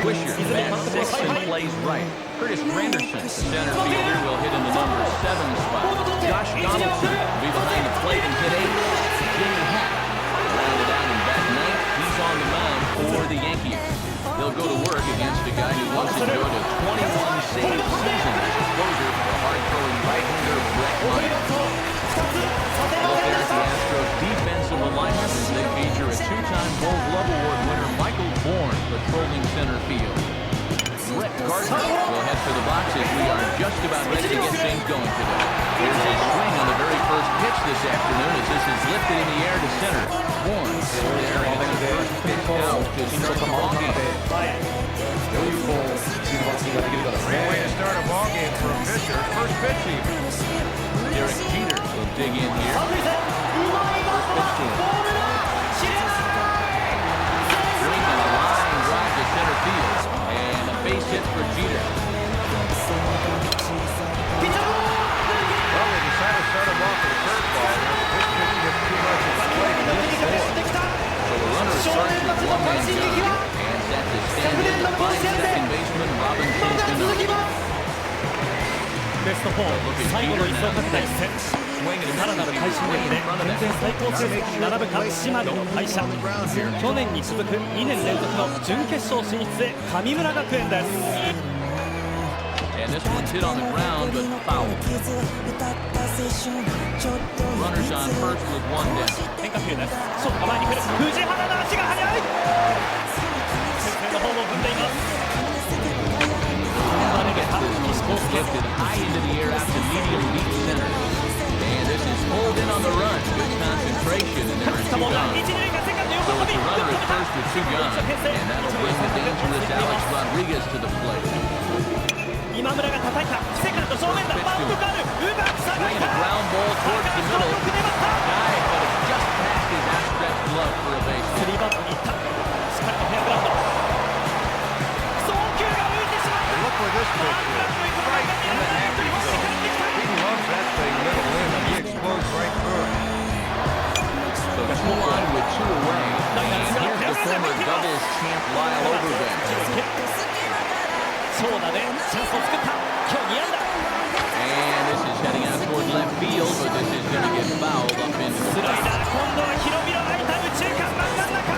Wisher bats 6 and plays right. Curtis Granderson, the center fielder, will hit in the number 7 spot. Josh Donaldson will be behind the plate and hit 8. Jimmy Hack rounded out in bat 9th. He's on the mound for the Yankees. He'll go to work against a guy who once enjoyed a 21-save season as a closer for the hard-throwing right-hander Brett Myers. Look at the Astros defensive alignment as they feature a 2-time Gold Glove Award winner Michael Bourne patrolling center field. Brett Gardner will head for the box as we are just about ready to get things going today. Here's a swing on the very first pitch this afternoon as this is lifted in the air to center. Bourne still there and it's the first pitch out to start the ball game. Great way to start a ball game for a pitcher. First pitch even. Derek Jeter will dig in here. First pitch to him. Swing on a line drive to center field. And a base hit for Jeter. Well, they decided to start him off with a curveball. This pitch gets too much of a play to miss four. So the runner is charged with one-man job. And set to stand in to find second baseman Robin Kinston. ベスト4最後の一層かけた一戦さらなる快進撃で全然最高成績に並ぶか島根の敗者去年に続く2年連続の準決勝進出へ神村学園です And this one's hit on the ground, but foul. Runners on first with one down. 変化球ですショット前に来る藤原の足が速い先制のホームを踏んでいます Lifted high into the air out to medium deep center. And this is pulled in on the run. Good concentration, and there are 2 gone. So it's a runner at first with 2 gone. And that'll bring the dangerous Alex Rodriguez to the plate. 今村が叩いたセカンド正面だバウンドがあるうまく下がった Swing a ground ball towards the middle. Dive, but it's just past his outstretched glove for a base hit. スリーバントに行ったしっかりとフェアグラウンド送球が浮いてしまった Look where this pitch is. Right in the Yankees zone. He loves that thing middle in, and he explodes right through it. So 2 on with 2 away. And here's the former doubles champ Lyle Overbay. 長打でチャンスを作った今日2安打 And this is heading out toward left field, but this is going to get fouled up into ス the ライ right. ダー今度は広々空いた右中間真ん中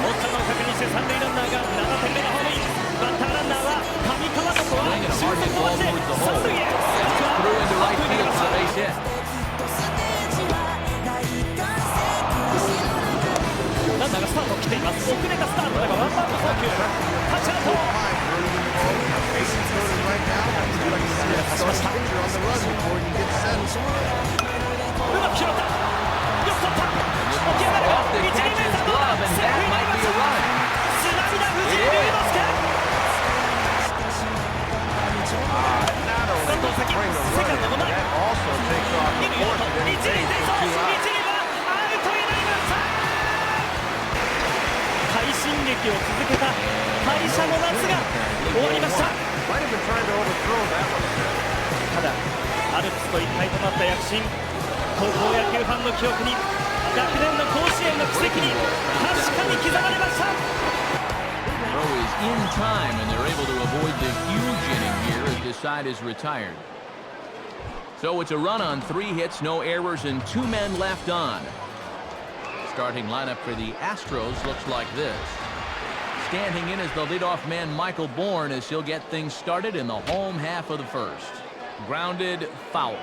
オッサンを確認して三塁ランナーが7点目のホームインバッターランナーは上川床は Swing and a 俊 hard 足 hit を ball して towards the 三 hole. 塁へ Through into right field for a base hit. ランナーがスタートを切っています遅れたスタートだがワンバウンド送球タッチアウト うまく拾ったよく取った起き上がるが一塁ベースはどうだセーフになりましたスライダー藤井龍之介先頭先セカンドの前二塁アウト一塁転送一塁はアウトになりました快進撃を続けた敗者の夏が終わりましたただアルプスと一体となった躍進高校野球ファンの記憶に学年の甲子園の奇跡に確かに刻まれました Throw is in time, and they're able to avoid the huge inning here as this side is retired. So it's a run on 3 hits, no errors, and 2 men left on. Starting lineup for the Astros looks like this. Standing in is the leadoff man Michael Bourne as he'll get things started in the home half of the first. Grounded, foul.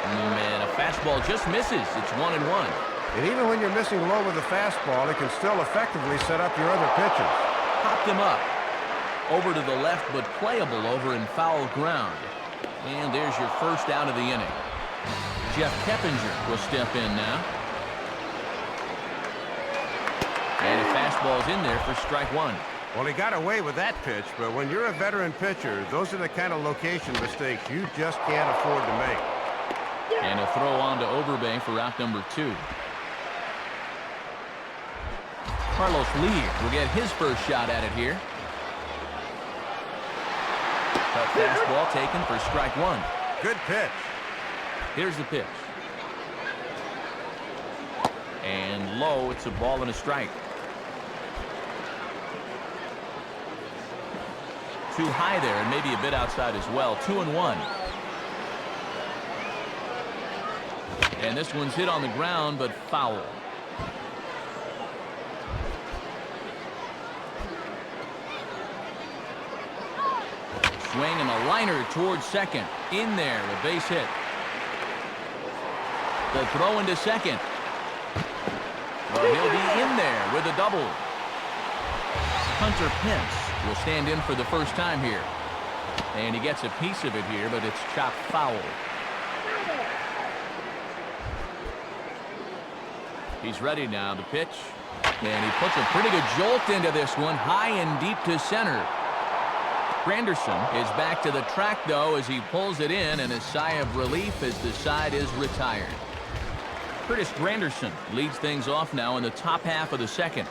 And a fastball just misses. It's 1-1. And even when you're missing low with a fastball, it can still effectively set up your other pitches. Popped him up. Over to the left, but playable over in foul ground. And there's your first out of the inning. Jeff Keppinger will step in now. And a fastball's in there for strike 1. Well, he got away with that pitch, but when you're a veteran pitcher, those are the kind of location mistakes you just can't afford to make. And a throw on to Overbay for out number 2. Carlos Lee will get his first shot at it here. Tough fastball taken for strike 1. Good pitch. Here's the pitch. low. It's a ball and a strike. Too high there and maybe a bit outside as well. 2-1. And this one's hit on the ground, but foul. Swing and a liner towards second. In there, a base hit. The throw into second. Well, he'll be in there with a double. Hunter Pence will stand in for the first time here. And he gets a piece of it here, but it's chopped foul. He's ready now to pitch. And he puts a pretty good jolt into this one, high and deep to center. Granderson is back to the track, though, as he pulls it in, and a sigh of relief as the side is retired. Curtis Granderson leads things off now in the top half of the second.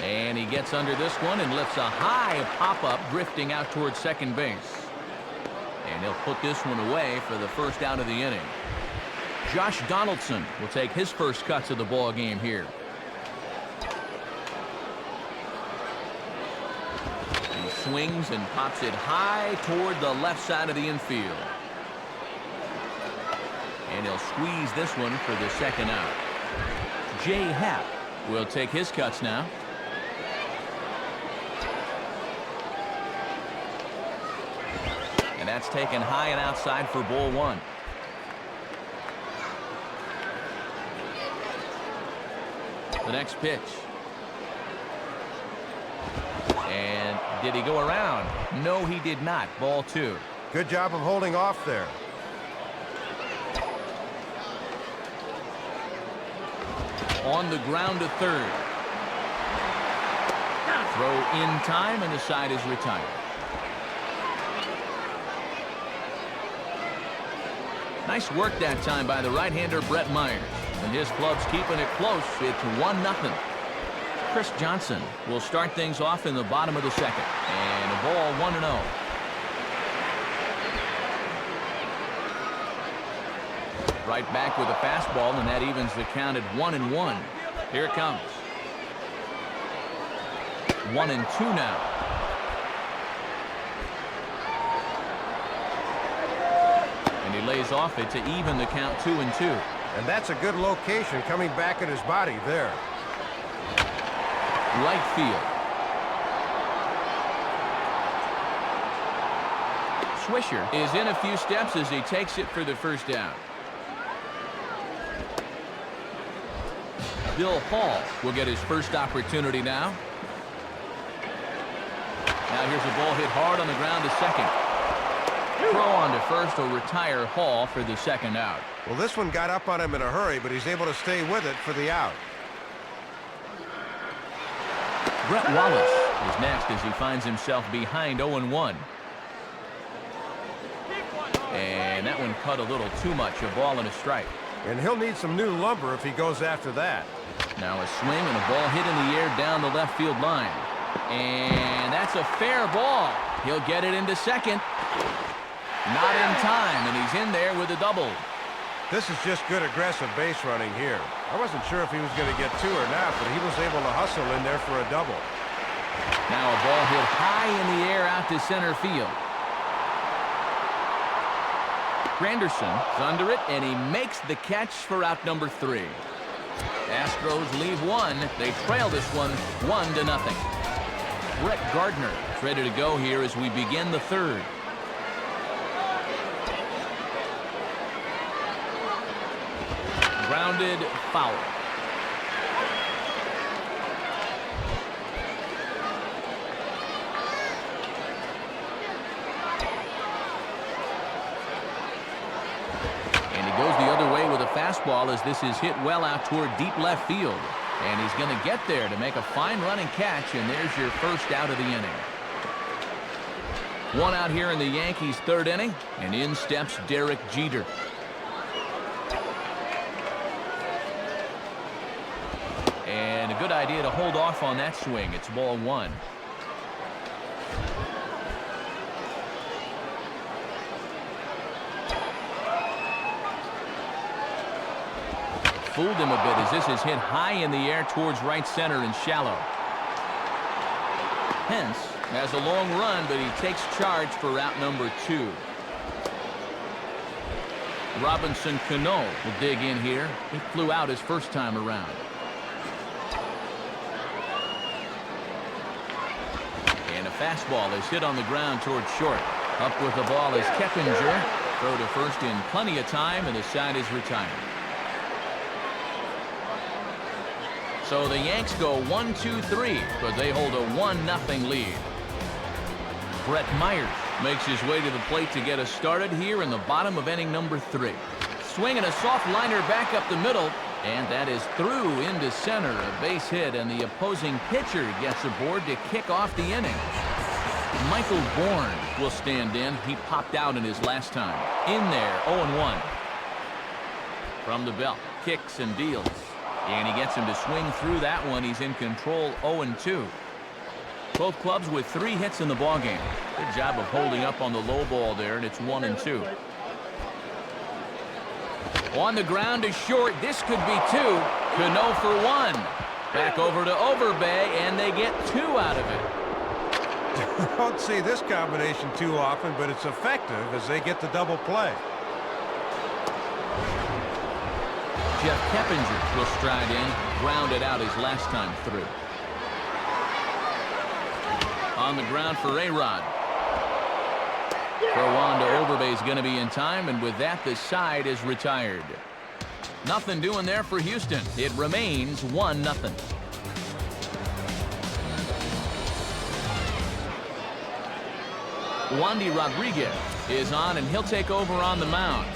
And he gets under this one and lifts a high pop-up, drifting out towards second base. And he'll put this one away for the first out of the inning. Josh Donaldson will take his first cuts of the ball game here. He swings and pops it high toward the left side of the infield. And he'll squeeze this one for the second out. Jay Happ will take his cuts now. And that's taken high and outside for ball one. The next pitch. And did he go around? No, he did not. Ball two. Good job of holding off there. On the ground to third. Throw in time, and the side is retired. Nice work that time by the right-hander Brett Myers. And his club's keeping it close. It's 1-0. Chris Johnson will start things off in the bottom of the second. And a ball 1-0. Right back with a fastball, and that evens the count at 1-1. Here it comes. 1-2 now. And he lays off it to even the count 2-2. And that's a good location coming back at his body there. Right field. Swisher is in a few steps as he takes it for the first down. Bill Hall will get his first opportunity now. Now here's a ball hit hard on the ground to second. Throw on to first will retire Hall for the second out. Well, this one got up on him in a hurry, but he's able to stay with it for the out. Brett Wallace is next as he finds himself behind 0-1. And that one cut a little too much, a ball and a strike. And he'll need some new lumber if he goes after that. Now a swing and a ball hit in the air down the left field line. And that's a fair ball. He'll get it into second. Not in time, and he's in there with a double. This is just good aggressive base running here. I wasn't sure if he was going to get two or not, but he was able to hustle in there for a double. Now a ball hit high in the air out to center field. Granderson's under it, and he makes the catch for out number 3. Astros leave one. They trail this one 1-0. Brett Gardner is ready to go here as we begin the third. Grounded foul. And he goes the other way with a fastball as this is hit well out toward deep left field. And he's going to get there to make a fine running catch, and there's your first out of the inning. One out here in the Yankees' third inning, and in steps Derek Jeter. And a good idea to hold off on that swing. It's ball one. fooled him a bit as this is hit high in the air towards right center and shallow. Pence has a long run, but he takes charge for route number 2. Robinson Cano will dig in here. He flew out his first time around. And a fastball is hit on the ground towards short. Up with the ball is Keppinger. Throw to first in plenty of time, and the side is retired. So the Yanks go 1-2-3, but they hold a 1-0 lead. Brett Myers makes his way to the plate to get us started here in the bottom of inning number 3. Swinging a soft liner back up the middle, and that is through into center. A base hit, and the opposing pitcher gets aboard to kick off the inning. Michael Bourne will stand in. He popped out in his last time. In there, 0-1. From the belt, kicks and deals. And he gets him to swing through that one. He's in control, 0-2. Both clubs with 3 hits in the ballgame. Good job of holding up on the low ball there, and it's 1-2. On the ground to short. This could be 2. Cano for 1. Back over to Overbay, and they get 2 out of it. Don't see this combination too often, but it's effective as they get the double play. Jeff Keppinger will stride in, grounded out his last time through. On the ground for A-Rod. Throw on to Overbay is going to be in time, and with that, the side is retired. Nothing doing there for Houston. It remains 1-0. Wandy Rodriguez is on, and he'll take over on the mound.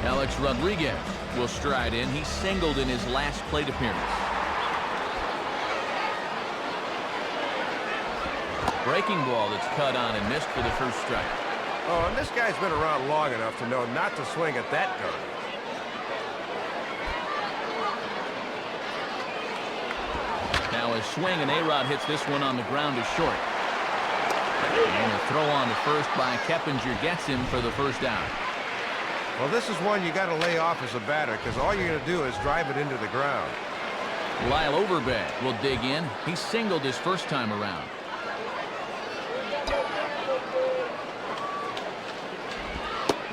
Alex Rodriguez will stride in. He singled in his last plate appearance. Breaking ball that's cut on and missed for the first strike. Oh, and this guy's been around long enough to know not to swing at that gun. Now a swing, and A-Rod hits this one on the ground to short. And a throw on to first by Keppinger gets him for the first down. Well, this is one you got to lay off as a batter because all you're going to do is drive it into the ground. Lyle Overbay will dig in. He singled his first time around.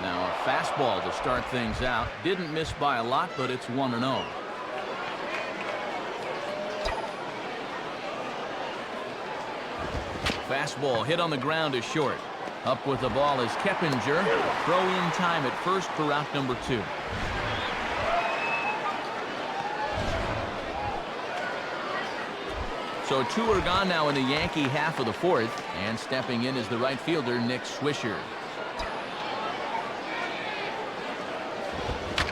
Now a fastball to start things out. Didn't miss by a lot, but it's 1-0. Fastball hit on the ground is short. Up with the ball is Keppinger. Throw in time at first for out number 2. So 2 are gone now in the Yankee half of the 4th, and stepping in is the right fielder, Nick Swisher.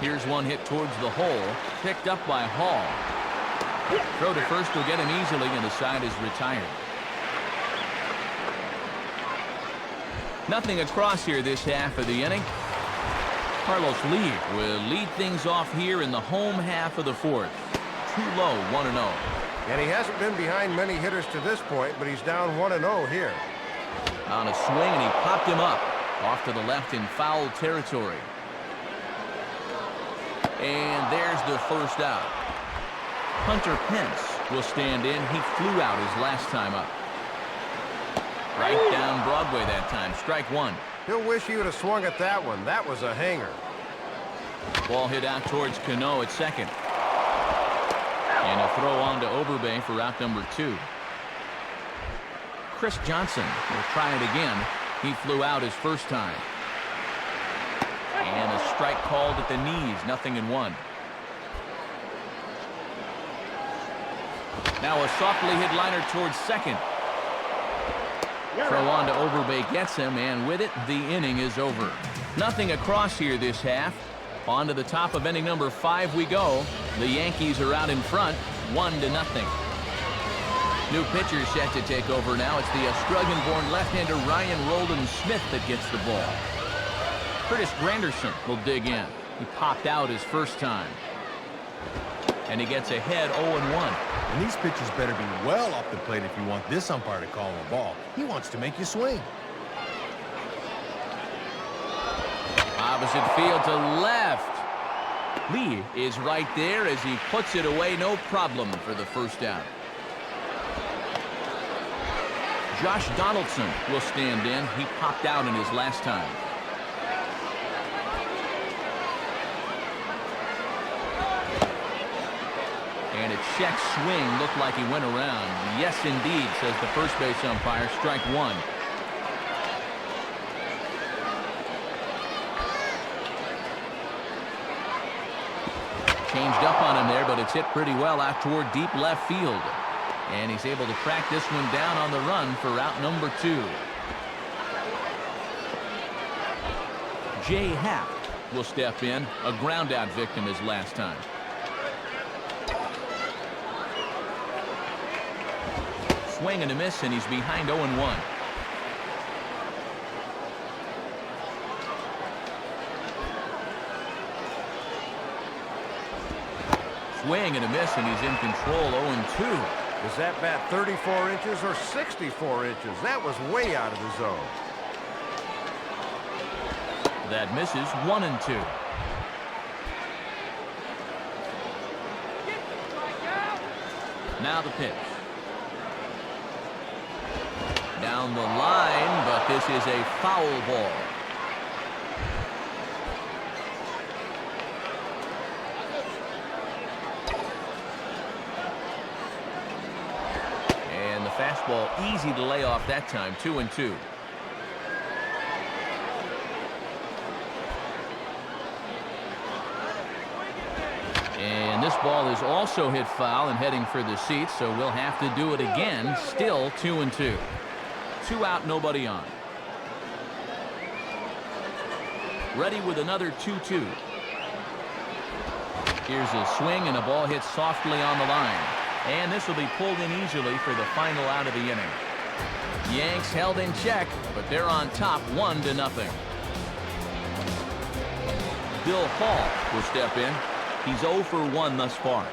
Here's one hit towards the hole, picked up by Hall. Throw to first will get him easily, and the side is retired. Nothing across here this half of the inning. Carlos Lee will lead things off here in the home half of the 4th. Too low, 1-0. And he hasn't been behind many hitters to this point, but he's down 1-0 here. On a swing, and he popped him up. Off to the left in foul territory. And there's the first out. Hunter Pence will stand in. He flew out his last time up. Right down Broadway that time. Strike 1. He'll wish he would have swung at that one. That was a hanger. Ball hit out towards Cano at second. And a throw on to Overbay for out number 2. Chris Johnson will try it again. He flew out his first time. And a strike called at the knees. 0-1. Now a softly hit liner towards second. Throw on to Overbay gets him, and with it, the inning is over. Nothing across here this half. On to the top of inning number 5 we go. The Yankees are out in front, 1-0. New pitcher set to take over now. It's the Australian-born left-hander Ryan Roldan Smith that gets the ball. Curtis Granderson will dig in. He popped out his first time. And he gets ahead 0-1. And these pitchers better be well off the plate if you want this umpire to call him a ball. He wants to make you swing. Opposite field to left. Lee is right there as he puts it away, no problem for the first out. Josh Donaldson will stand in. He popped out in his last time. And a check swing looked like he went around. Yes, indeed, says the first base umpire. Strike one. Changed up on him there, but it's hit pretty well out toward deep left field. And he's able to track this one down on the run for route number 2. Jay Happ will step in. A ground out victim his last time. Swing and a miss, and he's behind 0-1. Swing and a miss, and he's in control. 0-2. Is that bat 34 inches or 64 inches? That was way out of the zone. That misses. 1-2. Now the pitch. Down the line, but this is a foul ball. And the fastball easy to lay off that time. 2-2. And this ball is also hit foul and heading for the seats, so we'll have to do it again. Still 2-2. 2 out, nobody on. Ready with another 2-2. Here's a swing, and a ball hits softly on the line. And this will be pulled in easily for the final out of the inning. Yanks held in check, but they're on top 1-0. Bill Hall will step in. He's 0 for 1 thus far.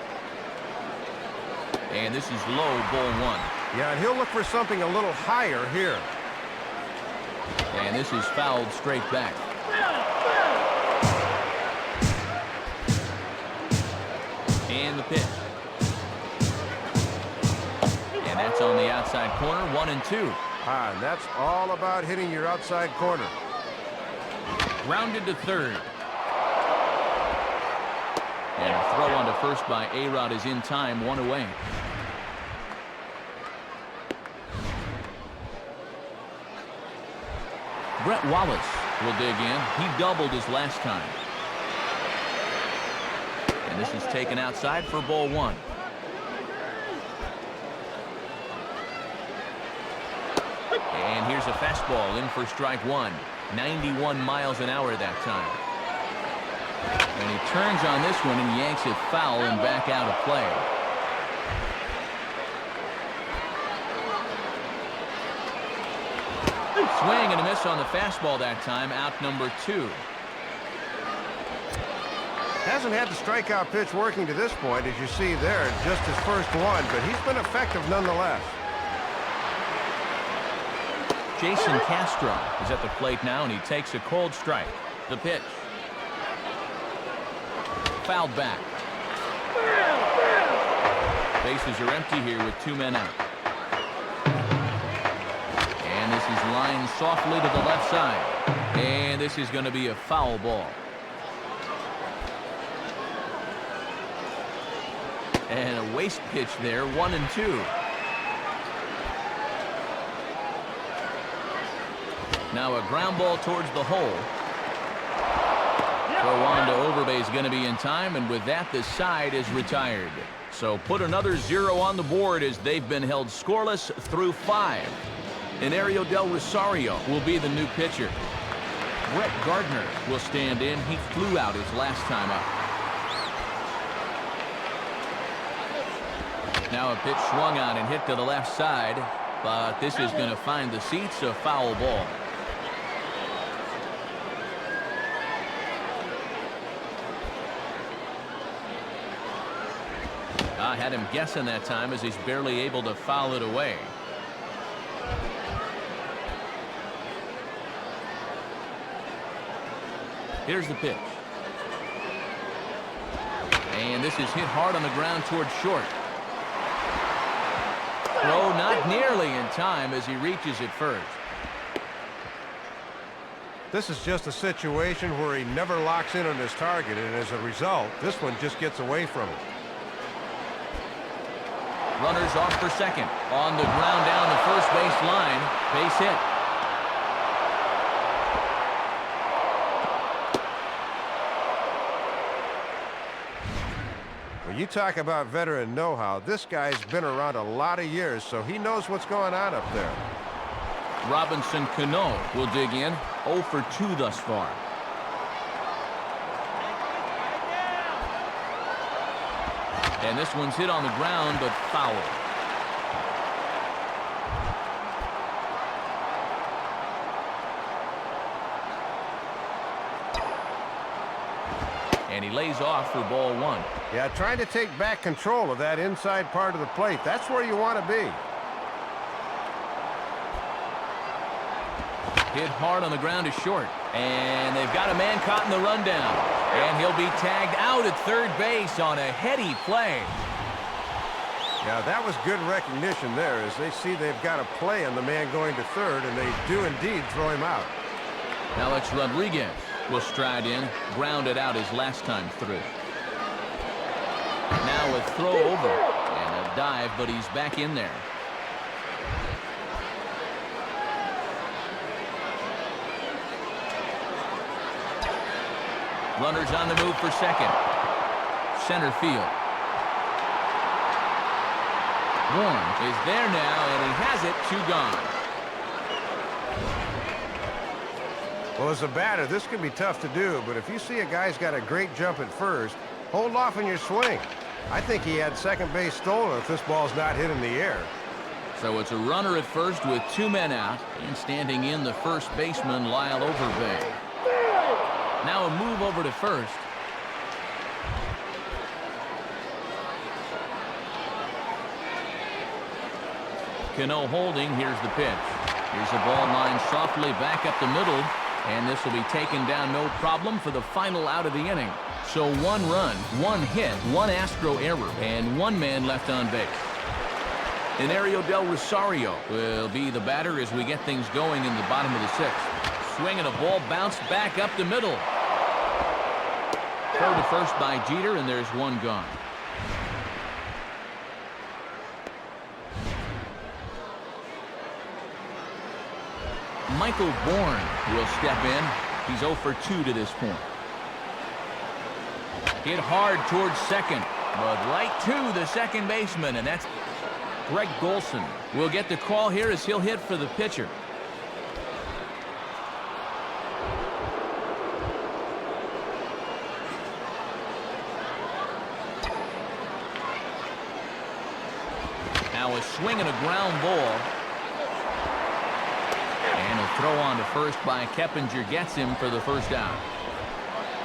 And this is low, ball 1. Yeah, and he'll look for something a little higher here. And this is fouled straight back. And the pitch. And that's on the outside corner. 1-2. And that's all about hitting your outside corner. Grounded to third. And a throw on to first by A-Rod is in time. 1 away. Brett Wallace will dig in. He doubled his last time. And this is taken outside for ball 1. And here's a fastball in for strike 1. 91 miles an hour that time. And he turns on this one and yanks it foul and back out of play. Swing and a miss on the fastball that time. Out number 2. Hasn't had the strikeout pitch working to this point, as you see there, just his first one, but he's been effective nonetheless. Jason Castro is at the plate now, and he takes a cold strike. The pitch. Fouled back. Bases are empty here with 2 men out. And this is lined softly to the left side. And this is going to be a foul ball. And a waste pitch there. 1-2. Now a ground ball towards the hole. Throw on to Overbay is going to be in time, and with that, the side is retired. So put another 0 on the board as they've been held scoreless through 5. And Ariel Del Rosario will be the new pitcher. Brett Gardner will stand in. He flew out his last time up. Now a pitch swung on and hit to the left side, but this is going to find the seats. A foul ball. I had him guessing that time as he's barely able to foul it away. Here's the pitch. And this is hit hard on the ground towards short. Throw not nearly in time as he reaches it first. This is just a situation where he never locks in on his target, and as a result, this one just gets away from him. Runners off for second. On the ground down the first base line. Base hit. When you talk about veteran know-how, this guy's been around a lot of years, so he knows what's going on up there. Robinson Cano will dig in. 0 for 2 thus far. And this one's hit on the ground, but foul. And he lays off for ball 1. Yeah, trying to take back control of that inside part of the plate. That's where you want to be. Hit hard on the ground is short. And they've got a man caught in the rundown. And he'll be tagged out at third base on a heady play. Yeah, that was good recognition there as they see they've got a play on the man going to third, and they do indeed throw him out. Alex Rodriguez will stride in, grounded out his last time through. Now a throw over and a dive, but he's back in there. Runners on the move for second. Center field. Warren is there now, and he has it. 2 gone. Well, as a batter, this can be tough to do, but if you see a guy's got a great jump at first, hold off on your swing. I think he had second base stolen if this ball's not hit in the air. So it's a runner at first with 2 men out, and standing in the first baseman, Lyle Overbay. Now a move over to first. Cano holding. Here's the pitch. Here's the ball line softly back up the middle, and this will be taken down no problem for the final out of the inning. So 1 run, 1 hit, 1 Astro error, and 1 man left on base. Inario Del Rosario will be the batter as we get things going in the bottom of the 6th. Swinging a ball bounced back up the middle. Throw to first by Jeter, and there's 1 gone. Michael Bourne will step in. He's 0 for 2 to this point. Hit hard towards second, but right to the second baseman, and that's Greg Golson will get the call here as he'll hit for the pitcher. Now a swing and a ground ball. And a throw on to first by Keppinger gets him for the first down.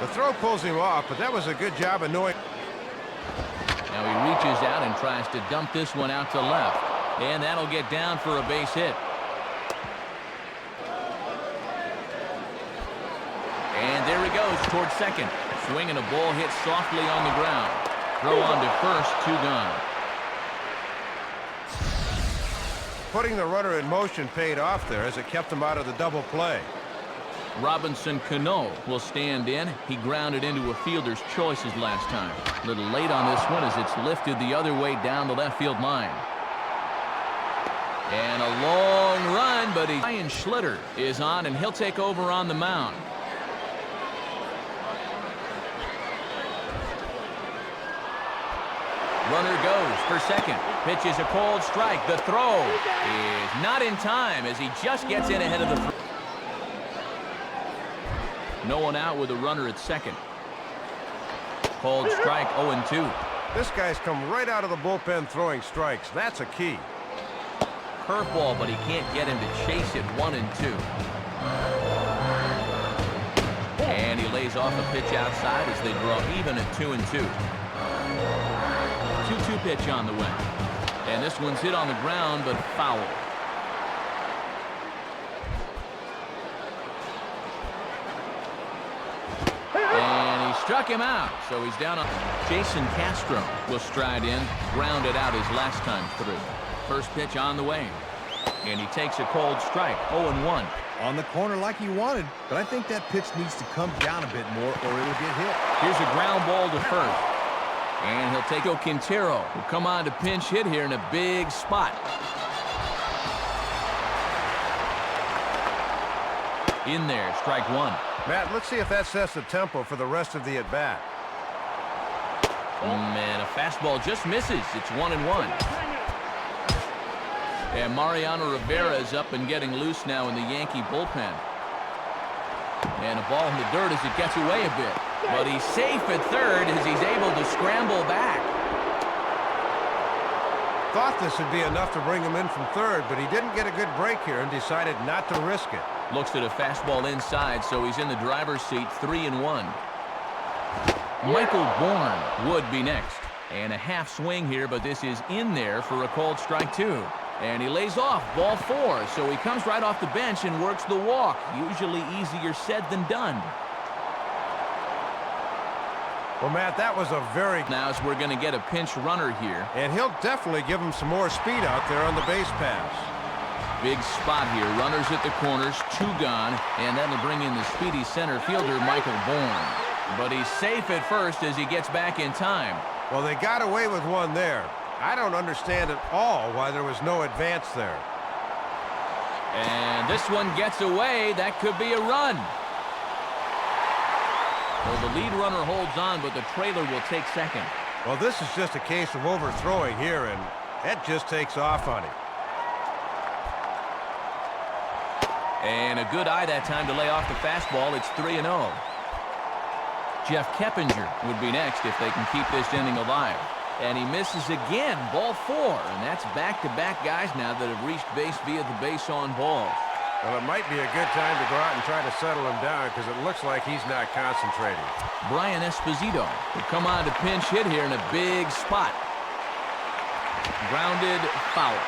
The throw pulls him off, but that was a good job of knowing. Now he reaches out and tries to dump this one out to left. And that'll get down for a base hit. And there he goes towards second. Swinging a ball hit softly on the ground. Throw on to first, 2 gone. Putting the runner in motion paid off there as it kept him out of the double play. Robinson Cano will stand in. He grounded into a fielder's choices last time. A little late on this one as it's lifted the other way down the left field line. And a long run, but Ryan Schlitter is on, and he'll take over on the mound. Runner goes for second. Pitch is a cold strike. The throw is not in time as he just gets in ahead of the throw. No one out with a runner at second. Cold strike, 0-2. This guy's come right out of the bullpen throwing strikes. That's a key. Curveball, but he can't get him to chase it. 1-2. And he lays off a pitch outside as they draw even at 2-2. 2-2 pitch on the way. And this one's hit on the ground, but foul. And he struck him out, so he's down on. Jason Castro will stride in, grounded out his last time through. First pitch on the way, and he takes a cold strike, 0-1. On the corner like he wanted, but I think that pitch needs to come down a bit more or it'll get hit. Here's a ground ball to first, and he'll take Quintero, who'll come on to pinch hit here in a big spot. In there, strike one. Matt, let's see if that sets the tempo for the rest of the at-bat. Man, a fastball just misses. It's 1-1. And Mariano Rivera is up and getting loose now in the Yankee bullpen. And a ball in the dirt as it gets away a bit. But he's safe at third as he's able to scramble back. Thought this would be enough to bring him in from third, but he didn't get a good break here and decided not to risk it. Looks at a fastball inside, so he's in the driver's seat, 3-1. Michael Bourne would be next. And a half swing here, but this is in there for a called strike two. And he lays off, ball four, so he comes right off the bench and works the walk. Usually easier said than done. Well, Matt, that was a very... Now as we're going to get a pinch runner here. And he'll definitely give him some more speed out there on the base pass. Big spot here. Runners at the corners, two gone, and that'll bring in the speedy center fielder, Michael Bourne. But he's safe at first as he gets back in time. Well, they got away with one there. I don't understand at all why there was no advance there. And this one gets away. That could be a run. Well, the lead runner holds on, but the trailer will take second. Well, this is just a case of overthrowing here, and that just takes off on him. And a good eye that time to lay off the fastball. It's 3-0. Jeff Keppinger would be next if they can keep this inning alive. And he misses again, ball four. And that's back-to-back guys now that have reached base via the base on balls. Well, it might be a good time to go out and try to settle him down because it looks like he's not concentrating. Brian Esposito will come on to pinch hit here in a big spot. Grounded foul.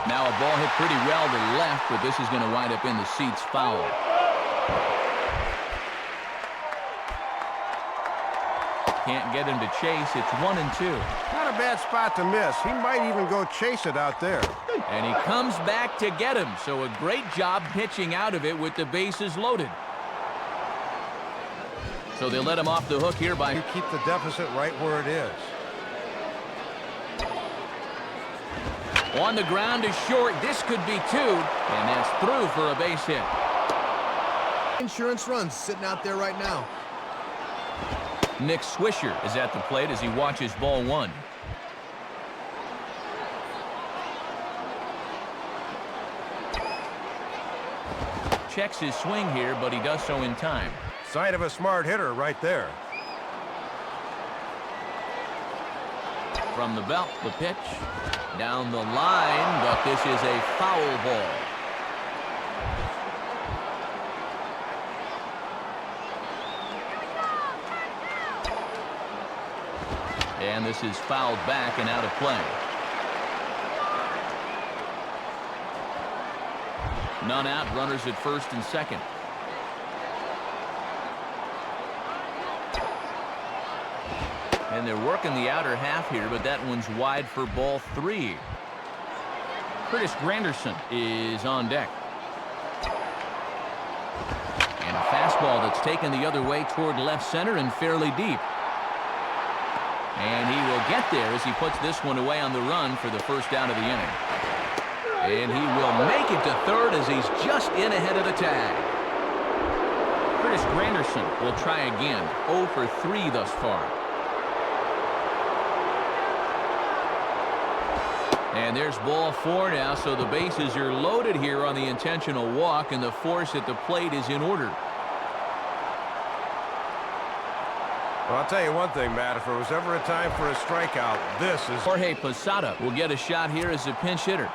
Now a ball hit pretty well to the left, but this is going to wind up in the seats foul. Can't get him to chase. It's 1-2. Not a bad spot to miss. He might even go chase it out there. And he comes back to get him. So a great job pitching out of it with the bases loaded. So they let him off the hook here by... You keep the deficit right where it is. On the ground is short. This could be two. And that's through for a base hit. Insurance runs sitting out there right now. Nick Swisher is at the plate as he watches ball one. Checks his swing here, but he does so in time. Sign of a smart hitter right there. From the belt, the pitch. Down the line, but this is a foul ball. And this is fouled back and out of play. None out, runners at first and second. And they're working the outer half here, but that one's wide for ball three. Curtis Granderson is on deck. And a fastball that's taken the other way toward left center and fairly deep. And he will get there as he puts this one away on the run for the first out of the inning. And he will make it to third as he's just in ahead of the tag. Curtis Granderson will try again. 0 for 3 thus far. And there's ball four now, so the bases are loaded here on the intentional walk, and the force at the plate is in order. Well, I'll tell you one thing, Matt. If there was ever a time for a strikeout, this is... Jorge Posada will get a shot here as a pinch hitter.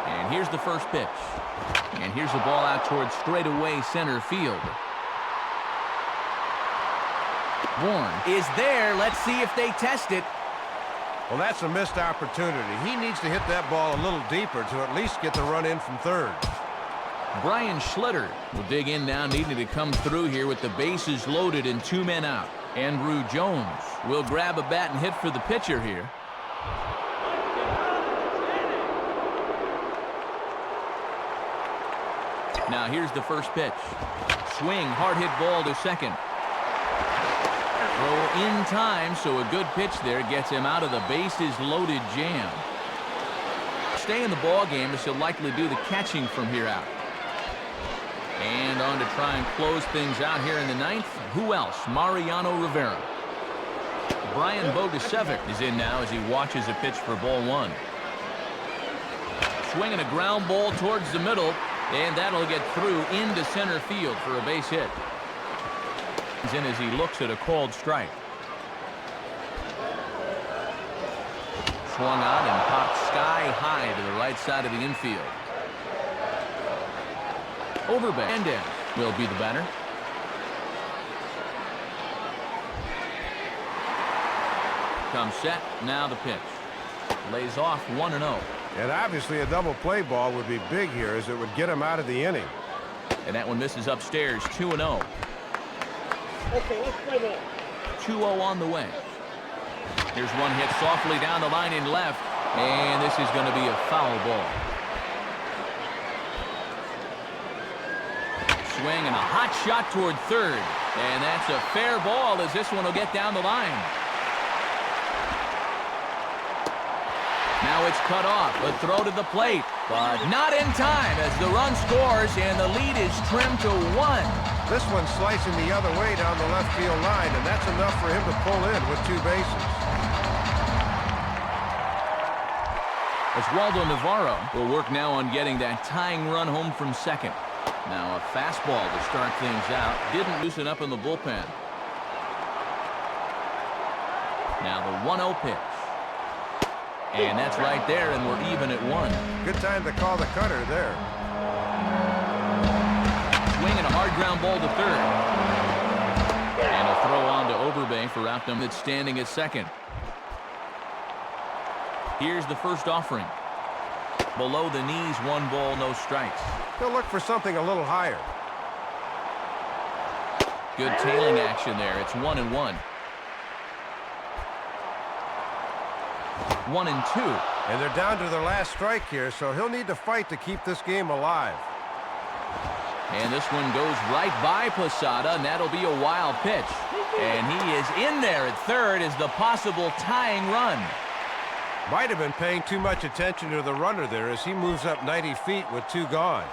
And here's the first pitch. And here's the ball out towards straightaway center field. Bourne is there. Let's see if they test it. Well, that's a missed opportunity. He needs to hit that ball a little deeper to at least get the run in from third. Brian Schlitter will dig in now, needing to come through here with the bases loaded and 2 men out. Andrew Jones will grab a bat and hit for the pitcher here. Now here's the first pitch. Swing, hard hit ball to second. Throw in time, so a good pitch there gets him out of the bases loaded jam. Stay in the ball game as he'll likely do the catching from here out. And on to try and close things out here in the ninth. Who else? Mariano Rivera. Brian Bogusevic is in now as he watches a pitch for ball one. Swinging a ground ball towards the middle, and that'll get through into center field for a base hit. He's in as he looks at a called strike. Swung out and popped sky high to the right side of the infield. Overband will be the batter. Comes set, now the pitch. Lays off 1-0. And obviously a double play ball would be big here as it would get him out of the inning. And that one misses upstairs, 2-0. Okay, let's play ball. 2-0 on the way. Here's one hit softly down the line in left, and this is going to be a foul ball. Swing and a hot shot toward third, and that's a fair ball as this one will get down the line. Now it's cut off, a throw to the plate, but not in time as the run scores and the lead is trimmed to 1. This one's slicing the other way down the left field line, and that's enough for him to pull in with 2 bases. Oswaldo Navarro will work now on getting that tying run home from second. Now a fastball to start things out. Didn't loosen up in the bullpen. Now the 1-0 pitch. And that's right there, and we're even at 1. Good time to call the cutter there. Swing and a hard ground ball to third. And a throw on to Overbay for out them that's standing at second. Here's the first offering. Below the knees, 1 ball, no strikes. They'll look for something a little higher. Good tailing action there. It's 1-1. 1-2. And they're down to their last strike here, so he'll need to fight to keep this game alive. And this one goes right by Posada, and that'll be a wild pitch. And he is in there at third as the possible tying run. Might have been paying too much attention to the runner there as he moves up 90 feet with 2 gone.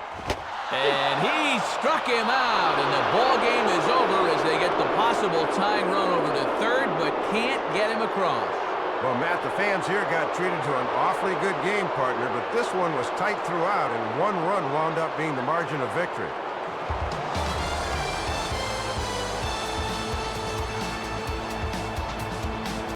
And he struck him out, and the ball game is over as they get the possible tying run over to third, but can't get him across. Well, Matt, the fans here got treated to an awfully good game, partner, but this one was tight throughout, and 1 run wound up being the margin of victory.